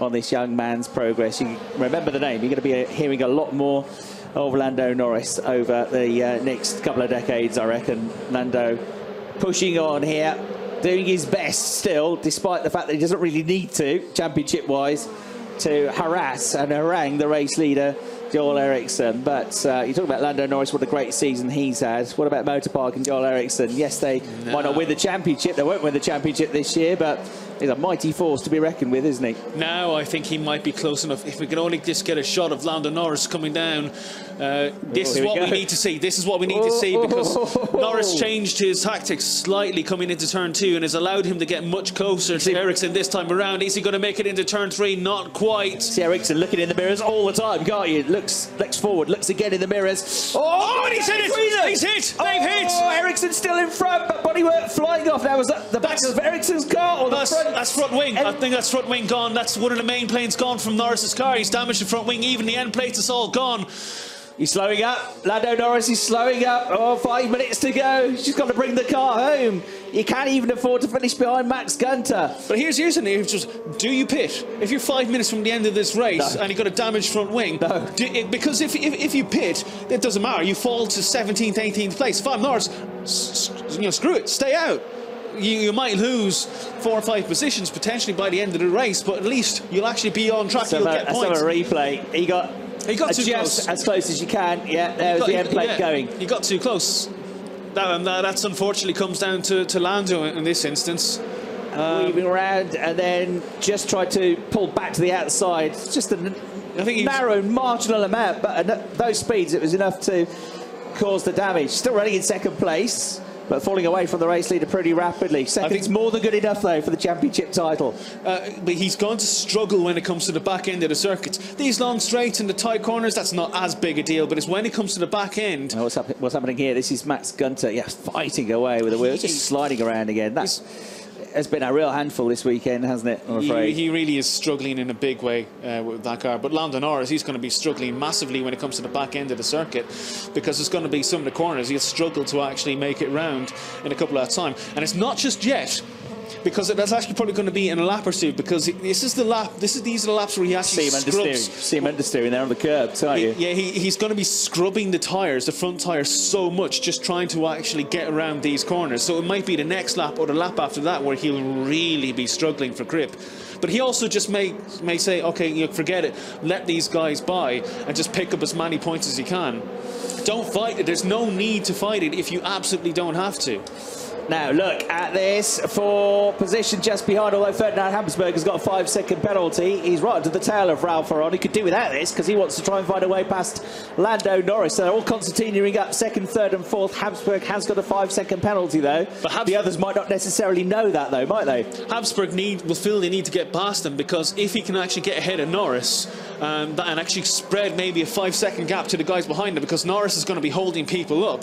on this young man's progress. You remember the name. You're going to be hearing a lot more of Lando Norris over the next couple of decades, I reckon. Lando pushing on here, doing his best still, despite the fact that he doesn't really need to, championship-wise, to harass and harangue the race leader, Joel Eriksson. But you talk about Lando Norris, what a great season he's had. What about Motorpark and Joel Eriksson? Yes, they might not win the championship. They won't win the championship this year, but he's a mighty force to be reckoned with, isn't he? Now I think he might be close enough. If we could only just get a shot of Lando Norris coming down, this is what we need to see. This is what we need to see, because Norris changed his tactics slightly coming into turn 2 and has allowed him to get much closer to Eriksson this time around. Is he going to make it into turn 3? Not quite. See Eriksson looking in the mirrors all the time, can't you? Looks forward, looks again in the mirrors. Oh, and he's hit it! He's hit! They've hit! Oh, Eriksson's still in front, but bodywork flying off. Now was that the back of Eriksson's car or the front? That's front wing. I think that's front wing gone. That's one of the main planes gone from Norris's car. He's damaged the front wing. Even the end plates, it's all gone. He's slowing up. Lando Norris is slowing up. Oh, 5 minutes to go. She's got to bring the car home. You can't even afford to finish behind Max Gunter. But here's an issue. Do you pit? If you're 5 minutes from the end of this race and you've got a damaged front wing, because if you pit, it doesn't matter. You fall to 17th, 18th place. If I'm Norris, screw it. Stay out. You might lose 4 or 5 positions potentially by the end of the race, but at least you'll actually be on track. You'll get points. Let's have a replay. He got too close. As close as you can. Yeah, there was the end plate going. You got too close. That's unfortunately comes down to Lando in this instance. Weaving around and then just tried to pull back to the outside. It's just a narrow, marginal amount, but at those speeds it was enough to cause the damage. Still running in second place, but falling away from the race leader pretty rapidly. Second's more than good enough, though, for the championship title. But he's going to struggle when it comes to the back end of the circuits. These long straights and the tight corners, that's not as big a deal, but it's when it comes to the back end. Oh, what's happening here? This is Max Gunter, fighting away with the wheels, just sliding around again. Has been a real handful this weekend, hasn't it, I'm afraid? He really is struggling in a big way with that car. But Lando Norris, he's going to be struggling massively when it comes to the back end of the circuit, because there's going to be some of the corners he'll struggle to actually make it round in a couple of time. And it's not just yet, because that's actually probably going to be in a lap or two, because these are the laps where he actually scrubs. See him understeering there on the curb, aren't you? Yeah, he's going to be scrubbing the tyres, the front tyres, so much, just trying to actually get around these corners. So it might be the next lap or the lap after that where he'll really be struggling for grip. But he also just may say, okay, forget it, let these guys by and just pick up as many points as you can. Don't fight it. There's no need to fight it if you absolutely don't have to. Now look at this for position just behind, although Ferdinand Habsburg has got a 5-second penalty. He's right to the tail of Ralph Ferron. He could do without this because he wants to try and find a way past Lando Norris. So they're all continuing up second, third and fourth. Habsburg has got a 5-second penalty though. But the others might not necessarily know that though, might they? Habsburg will feel they need to get past them, because if he can actually get ahead of Norris and actually spread maybe a 5-second gap to the guys behind him, because Norris is going to be holding people up.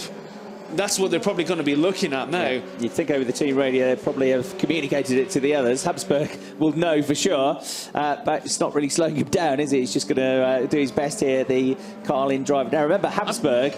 That's what they're probably going to be looking at now. Yeah. You'd think over the team radio they probably have communicated it to the others. Habsburg will know for sure, but it's not really slowing him down, is he? He's just going to do his best here, the Carlin driver. Now remember, Habsburg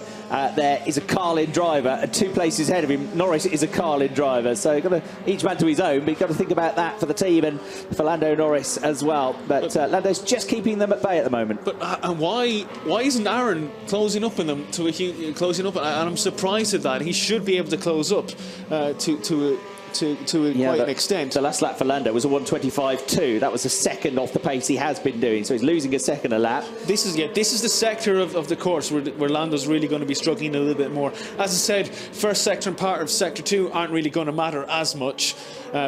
there is a Carlin driver, and 2 places ahead of him, Norris is a Carlin driver. So you've got to, each man to his own, but you've got to think about that for the team and for Lando Norris as well. But Lando's just keeping them at bay at the moment. But why isn't Aaron closing up on them closing up? And I'm surprised at that. He should be able to close up to quite an extent. The last lap for Lando was a 1:25.2. That was a second off the pace he has been doing, so he's losing a second a lap. This is the sector of the course where Lando's really going to be struggling a little bit more. As I said, first sector and part of sector 2 aren't really going to matter as much,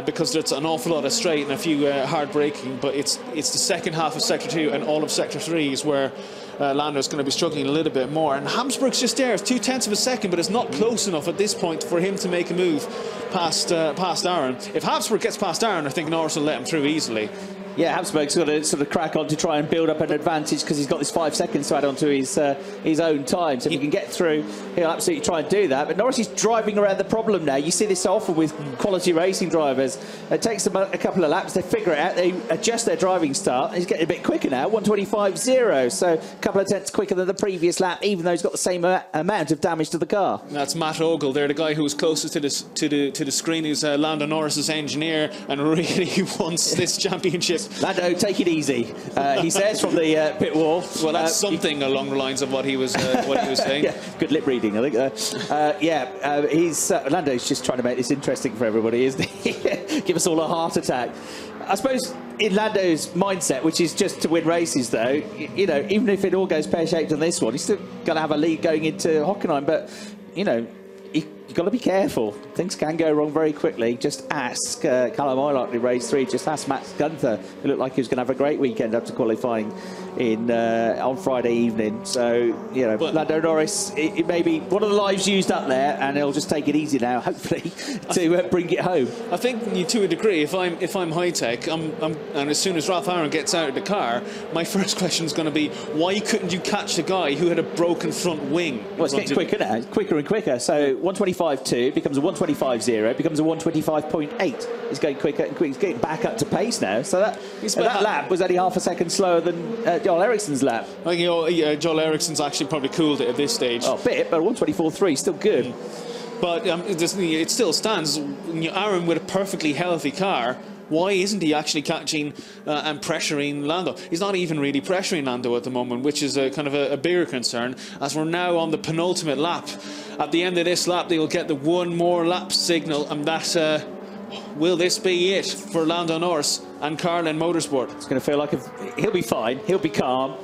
because there's an awful lot of straight and a few hard braking, but it's the second half of sector 2 and all of sector 3 is where Lando's going to be struggling a little bit more. And Habsburg's just there. It's 0.2 of a second, but it's not close enough at this point for him to make a move past Aaron. If Habsburg gets past Aaron, I think Norris will let him through easily. Yeah, Habsburg's got to sort of crack on to try and build up an advantage, because he's got this 5 seconds to add on to his own time. So if he can get through, he'll absolutely try and do that. But Norris is driving around the problem now. You see this so often with quality racing drivers. It takes them a couple of laps, they figure it out, they adjust their driving start. He's getting a bit quicker now, 1:25.0. So a couple of tenths quicker than the previous lap, even though he's got the same amount of damage to the car. That's Matt Ogle there, the guy who was closest to the screen, who's Lando Norris's engineer and really wants this championship Lando, take it easy, he says from the pit wall. Well, that's something along the lines of what he was saying. Yeah, good lip reading, I think. Lando's just trying to make this interesting for everybody, isn't he? Give us all a heart attack. I suppose in Lando's mindset, which is just to win races, though, you know, even if it all goes pear-shaped on this one, he's still going to have a lead going into Hockenheim. But, you know, you've got to be careful. Things can go wrong very quickly. Just ask Callum Eilert in race 3. Just ask Max Gunther, who looked like he was going to have a great weekend after qualifying on Friday evening. So, you know, Lando Norris, it may be one of the lives used up there, and he'll just take it easy now, hopefully, to bring it home. I think, to a degree, if I'm high tech, and as soon as Ralph Aaron gets out of the car, my first question is going to be, why couldn't you catch the guy who had a broken front wing? Well, it's getting quicker now, quicker and quicker. So 125.2 becomes a 125.0, becomes a 125.8. He's going quicker and quicker. He's getting back up to pace now. So that lap was only half a second slower than Joel Ericsson's lap. I think Joel Ericsson's actually probably cooled it at this stage. Oh, a bit, but 124.3 still good. But it still stands. Aaron with a perfectly healthy car, why isn't he actually catching and pressuring Lando? He's not even really pressuring Lando at the moment, which is kind of a bigger concern, as we're now on the penultimate lap. At the end of this lap, they will get the one more lap signal, and that will this be it for Lando Norris and Carlin Motorsport? It's going to feel like he'll be fine, he'll be calm.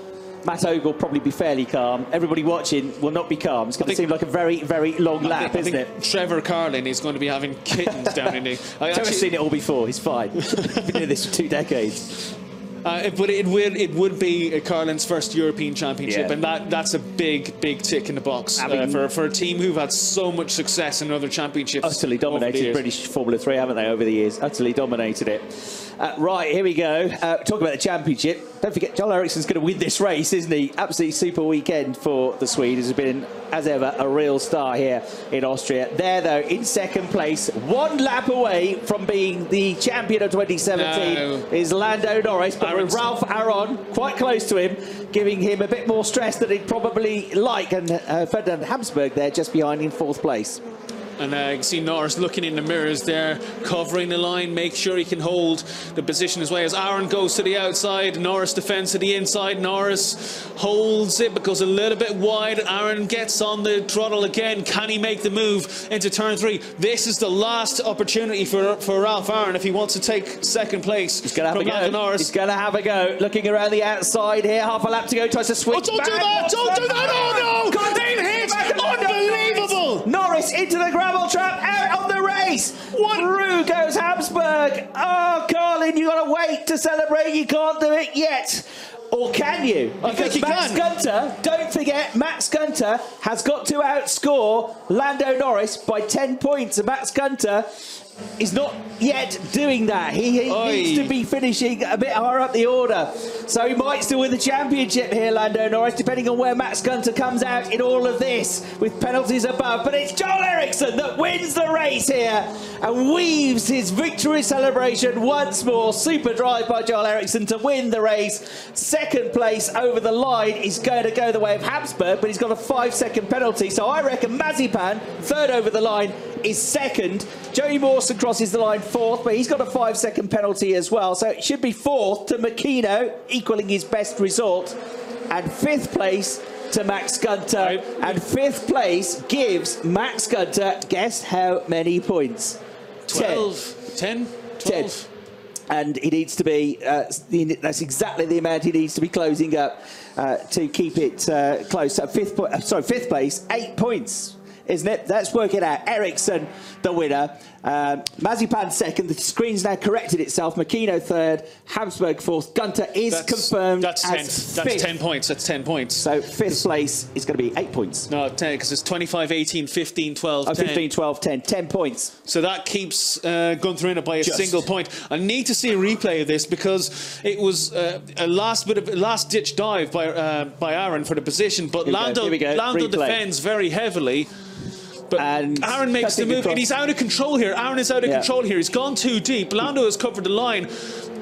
Matt Ogle will probably be fairly calm. Everybody watching will not be calm. It's going to seem like a very, very long lap, isn't it? Trevor Carlin is going to be having kittens down in the... Trevor's seen it all before. He's fine. He's been doing this for 2 decades. But it would be Carlin's first European Championship, and that's a big tick in the box for a team who've had so much success in other championships. Utterly dominated British Formula 3, haven't they, over the years? Utterly dominated it. Right, here we go. Talk about the championship. Don't forget, Joel Ericsson's going to win this race, isn't he? Absolutely super weekend for the Swede. Has been, as ever, a real star here in Austria. There, though, in second place, 1 lap away from being the champion of 2017 is Lando Norris. But with Ralph Aaron quite close to him, giving him a bit more stress than he'd probably like. And Ferdinand Habsburg there just behind in 4th place. And you can see Norris looking in the mirrors there, covering the line, make sure he can hold the position as well. As Aaron goes to the outside, Norris defends to the inside. Norris holds it but goes a little bit wide. Aaron gets on the throttle again. Can he make the move into turn 3? This is the last opportunity for Ralph Aaron if he wants to take 2nd place. He's going to have a go. Norris. He's going to have a go. Looking around the outside here, half a lap to go. Tries to switch. Oh, don't do that! Don't do that! Oh no! They've hit! Unbelievable! Norris into the gravel trap, out of the race. Through goes Habsburg. Oh, Carlin, you got to wait to celebrate. You can't do it yet. Or can you? I think he Max Gunther, don't forget, Max Gunther has got to outscore Lando Norris by 10 points. And Max Gunther is not yet doing that. He needs to be finishing a bit higher up the order. So he might still win the championship here, Lando Norris, depending on where Max Gunther comes out in all of this, with penalties above. But it's Joel Ericsson that wins the race here and weaves his victory celebration once more. Super drive by Joel Ericsson to win the race. 2nd place over the line is going to go the way of Habsburg, but he's got a 5-second penalty. So I reckon Mazipan, 3rd over the line, is 2nd. Joey Mawson crosses the line 4th, but he's got a 5-second penalty as well. So it should be 4th to Makino, equaling his best result. And 5th place to Max Gunther. And 5th place gives Max Gunther, guess how many points? 12. 10? 12. And he needs to be, that's exactly the amount he needs to be closing up to keep it close. So 5th place, 8 points. Isn't it? Let's work it out. Ericsson, the winner. Mazipan 2nd. The screen's now corrected itself. Makino 3rd. Habsburg 4th. Gunther is confirmed as 5th. That's 10 points. That's 10 points. So 5th place is going to be 8 points. No, 10, because it's 25, 18, 15, 12, 10. 15, 12, 10. 10 points. So that keeps Gunther in it by a single point. I need to see a replay of this because it was a last-ditch dive by Aaron for the position, but Lando defends very heavily. But Aaron makes the move, and he's out of control here. Aaron is out of control here. He's gone too deep. Lando has covered the line.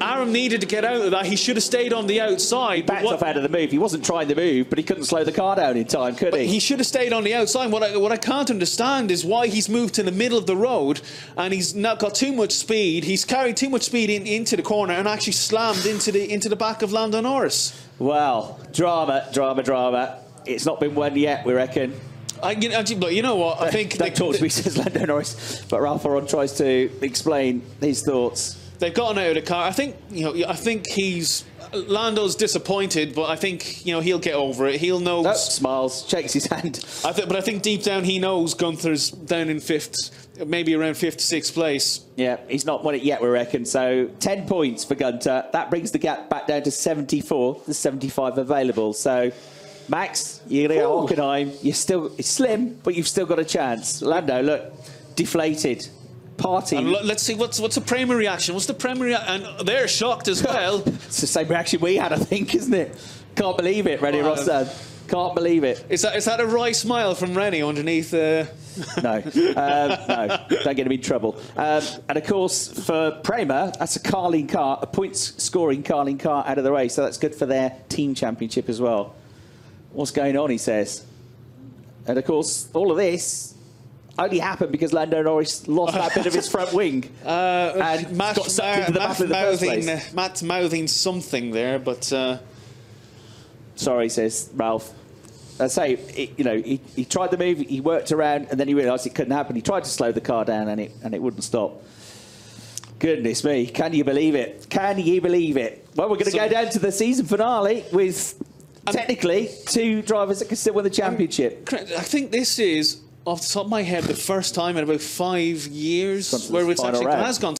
Aram needed to get out of that. He should have stayed on the outside. Backed off out of the move. He wasn't trying to move, but he couldn't slow the car down in time, could he? He should have stayed on the outside. What I can't understand is why he's moved to the middle of the road and he's not got too much speed. He's carried too much speed into the corner and actually slammed into the back of Lando Norris. Well, drama. It's not been won yet, we reckon. You know what? I think Don't talk to me, says Lando Norris. But Ralph Lauren tries to explain his thoughts. They've gotten out of the car. I think Lando's disappointed, but I think he'll get over it. He'll know. Smiles, shakes his hand. But I think deep down he knows Gunther's down in fifth, maybe around fifth, sixth place. Yeah, he's not won it yet, we reckon. So 10 points for Gunther. That brings the gap back down to 74. There's 75 available. So Max, you're going to go Hockenheim. It's slim, but you've still got a chance. Lando, look, deflated. Party. And let's see what's the Prema reaction. What's the Prema reaction? And they're shocked as well. It's the same reaction we had, I think, isn't it? Can't believe it, Rennie Rostan. Can't believe it. Is that a wry smile from Rennie underneath? No, no, don't get him in trouble. And of course, for Prema, that's a Carling car, a points-scoring Carling car out of the race. So that's good for their team championship as well. What's going on? He says. And of course, all of this only happened because Lando Norris lost that bit of his front wing and got sucked into the battle in the first place. Matt's mouthing something there, but sorry, says Ralph. I say, he tried the move, he worked around, and then he realised it couldn't happen. He tried to slow the car down, and it wouldn't stop. Goodness me, can you believe it? Can you believe it? Well, we're going to go down to the season finale with technically two drivers that can still win the championship. I think this is, off the top of my head, the first time in about 5 years where it's actually has gone